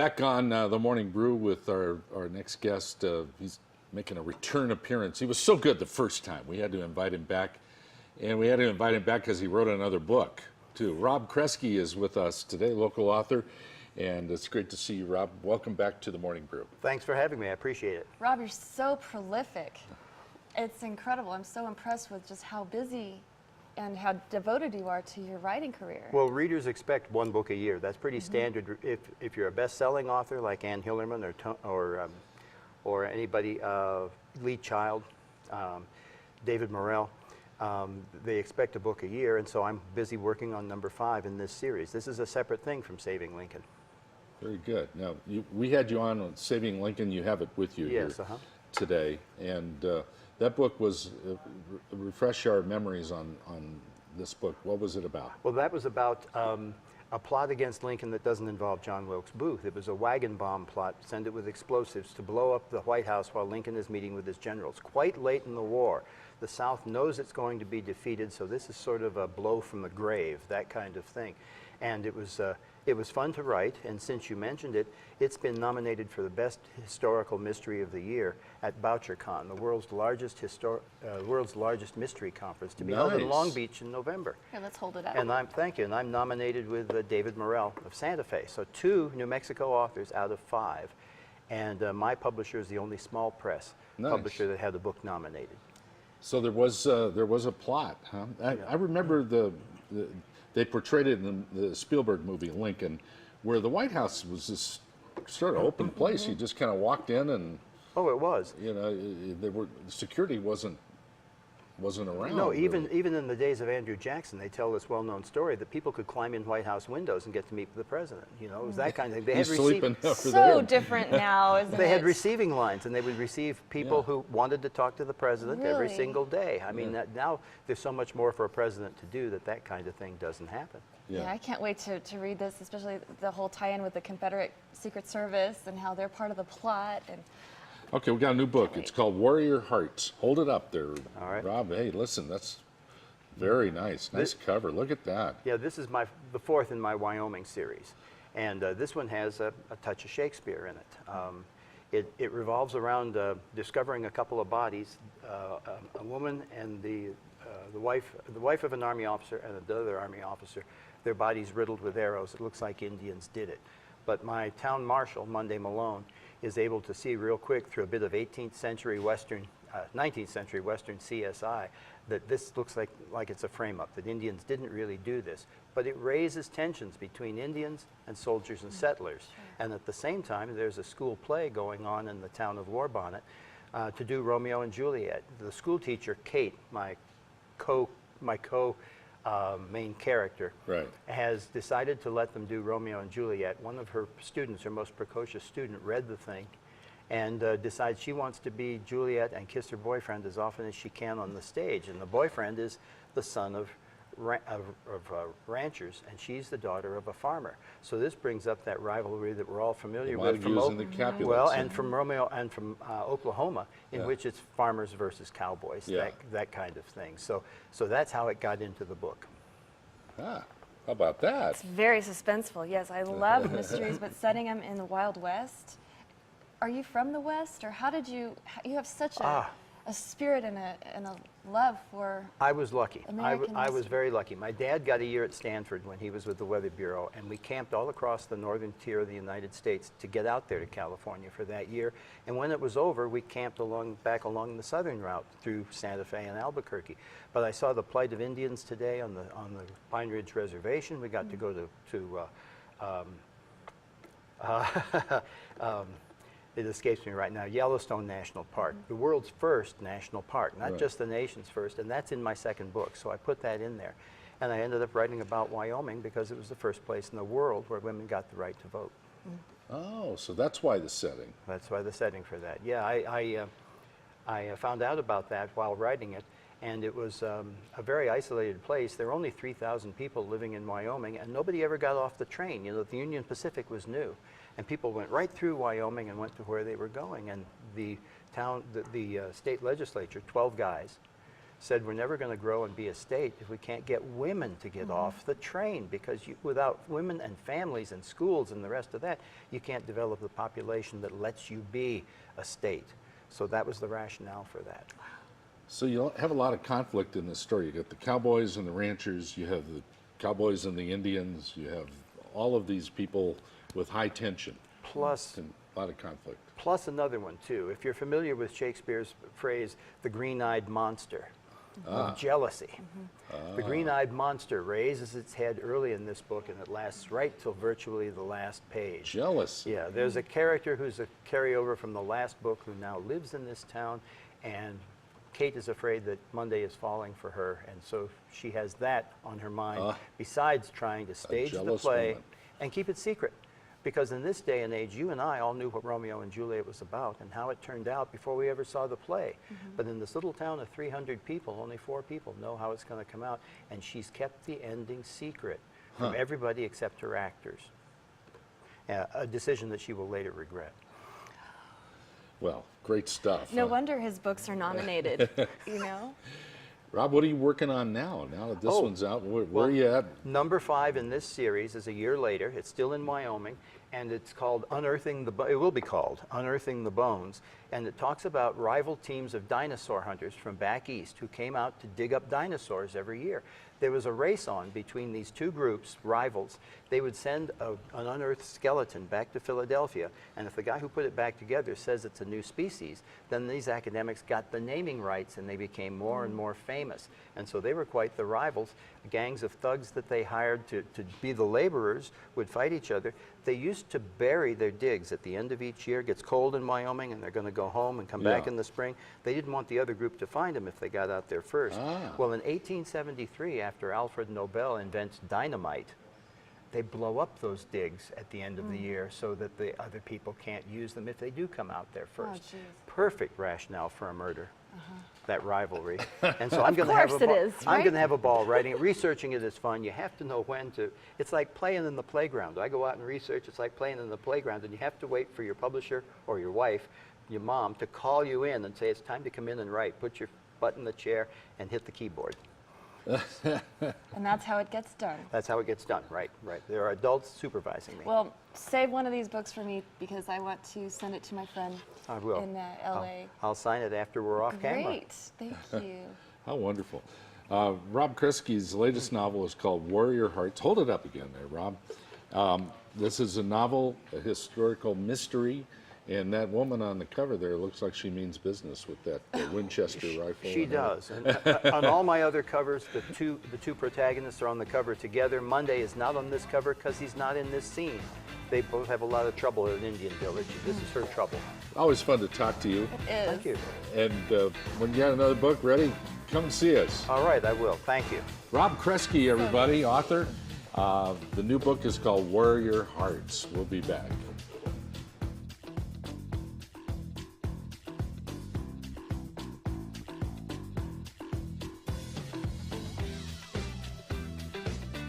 Back on the Morning Brew with our next guest. He's making a return appearance. He was so good the first time. We had to invite him back. And we had to invite him back because he wrote another book, too. Rob Kresge is with us today, local author. And it's great to see you, Rob. Welcome back to the Morning Brew. Thanks for having me. I appreciate it. Rob, you're so prolific. It's incredible. I'm so impressed with just how busy and how devoted you are to your writing career. Well, readers expect one book a year. That's pretty standard. If you're a best-selling author like Ann Hillerman or anybody, Lee Child, David Morrell, they expect a book a year, and so I'm busy working on number 5 in this series. This is a separate thing from Saving Lincoln. Very good. Now, we had you on Saving Lincoln. You have it with you Yes, here today. And that book was, refresh our memories on this book. What was it about? Well, that was about a plot against Lincoln that doesn't involve John Wilkes Booth. It was a wagon bomb plot, send it with explosives to blow up the White House while Lincoln is meeting with his generals. Quite late in the war. The South knows it's going to be defeated, so this is sort of a blow from the grave, that kind of thing. And it was fun to write, and since you mentioned it, it's been nominated for the Best Historical Mystery of the Year at BoucherCon, the world's largest mystery conference, to be held in Long Beach in November. Here, let's hold it out. And thank you, and I'm nominated with David Morrell of Santa Fe. So 2 New Mexico authors out of 5, and my publisher is the only small press publisher that had the book nominated. So there was a plot, huh? I remember they portrayed it in the Spielberg movie Lincoln, where the White House was this sort of open place. You just kind of walked in, and it was. You know, security wasn't around. No, really. even in the days of Andrew Jackson, they tell this well-known story that people could climb in White House windows and get to meet the president. You know, it was that kind of thing. They had sleeping over so there. different now, isn't it? They had receiving lines, and they would receive people who wanted to talk to the president every single day. I mean, now there's so much more for a president to do that kind of thing doesn't happen. Yeah, I can't wait to read this, especially the whole tie-in with the Confederate Secret Service and how they're part of the plot. And okay, we got a new book. It's called Warrior Hearts. Hold it up there, all right. Rob. Hey, listen, that's very nice. Nice cover. Look at that. Yeah, this is the 4th in my Wyoming series. And this one has a touch of Shakespeare in it. It revolves around discovering a couple of bodies, a woman and the wife of an Army officer and another Army officer. Their bodies riddled with arrows. It looks like Indians did it. But my town marshal, Monday Malone, is able to see real quick through a bit of 19th century Western CSI that this looks like it's a frame-up, that Indians didn't really do this. But it raises tensions between Indians and soldiers and settlers. And at the same time, there's a school play going on in the town of Warbonnet to do Romeo and Juliet. The school teacher, Kate, my main character, has decided to let them do Romeo and Juliet. One of her students, her most precocious student, read the thing and decides she wants to be Juliet and kiss her boyfriend as often as she can on the stage. And the boyfriend is the son of ranchers, and she's the daughter of a farmer. So this brings up that rivalry that we're all familiar with from Romeo and from Oklahoma, in which it's farmers versus cowboys, that kind of thing. So that's how it got into the book. Ah, how about that? It's very suspenseful. Yes, I love mysteries, but setting them in the Wild West. Are you from the West, or how did you have such a spirit and a love for I was lucky. American I was very lucky. My dad got a year at Stanford when he was with the Weather Bureau, and we camped all across the northern tier of the United States to get out there to California for that year. And when it was over, we camped back along the southern route through Santa Fe and Albuquerque. But I saw the plight of Indians today on the Pine Ridge Reservation. We got to go to it escapes me right now, Yellowstone National Park, the world's first national park, not just the nation's first, and that's in my 2nd book, so I put that in there. And I ended up writing about Wyoming because it was the first place in the world where women got the right to vote. Oh, so that's why the setting. That's why the setting for that. Yeah, I found out about that while writing it, and it was a very isolated place. There were only 3,000 people living in Wyoming, and nobody ever got off the train. You know, the Union Pacific was new. And people went right through Wyoming and went to where they were going. And the state legislature, 12 guys, said we're never going to grow and be a state if we can't get women to get off the train, because without women and families and schools and the rest of that, you can't develop the population that lets you be a state. So that was the rationale for that. So you have a lot of conflict in this story. You got the cowboys and the ranchers, you have the cowboys and the Indians, you have all of these people with high tension. Plus, And a lot of conflict. plus another one too. If you're familiar with Shakespeare's phrase, the green-eyed monster, of jealousy. The green-eyed monster raises its head early in this book, and it lasts right till virtually the last page. Jealous. Yeah, there's a character who's a carryover from the last book who now lives in this town, and Kate is afraid that Monday is falling for her, and so she has that on her mind, besides trying to stage the jealous play woman. and keep it secret. Because in this day and age, you and I all knew what Romeo and Juliet was about and how it turned out before we ever saw the play. But in this little town of 300 people, only 4 people know how it's going to come out, and she's kept the ending secret from everybody except her actors. A decision that she will later regret. Well, great stuff. No wonder his books are nominated, you know? Rob, what are you working on now? Now that this one's out, where are you at? Number 5 in this series is a year later. It's still in Wyoming, and it's called Unearthing the It will be called Unearthing the Bones, and it talks about rival teams of dinosaur hunters from back east who came out to dig up dinosaurs every year. There was a race on between these two groups, rivals. They would send an unearthed skeleton back to Philadelphia, and if the guy who put it back together says it's a new species, then these academics got the naming rights and they became more and more famous. And so they were quite the rivals. Gangs of thugs that they hired to be the laborers would fight each other. They used to bury their digs at the end of each year. It gets cold in Wyoming and they're going to go home and come back in the spring. They didn't want the other group to find them if they got out there first. Well, in 1873, after Alfred Nobel invents dynamite, they blow up those digs at the end of the year so that the other people can't use them if they do come out there first. geez. Perfect rationale for a murder. That rivalry. And so I'm going to have course a it ball. is, I'm right? going to have a ball writing it. Researching it is fun. You have to know when to. It's like playing in the playground. I go out and research. It's like playing in the playground, and you have to wait for your publisher or your wife, your mom, to call you in and say it's time to come in and write. Put your butt in the chair and hit the keyboard. And that's how it gets done. That's how it gets done. Right, right. There are adults supervising me. Well, save one of these books for me because I want to send it to my friend I will. in LA. I'll sign it after we're off camera. Great, thank you. How wonderful. Rob Kresge's latest novel is called Warrior Hearts. Hold it up again there, Rob. This is a novel, a historical mystery, and that woman on the cover there looks like she means business with that Winchester rifle. She in her- does. And on all my other covers, the two protagonists are on the cover together. Monday is not on this cover because he's not in this scene. They both have a lot of trouble at an Indian village. This is her trouble. Always fun to talk to you. It is. Thank you. And when you got another book ready, come see us. All right, I will. Thank you. Rob Kresge, everybody, author. The new book is called Warrior Hearts. We'll be back.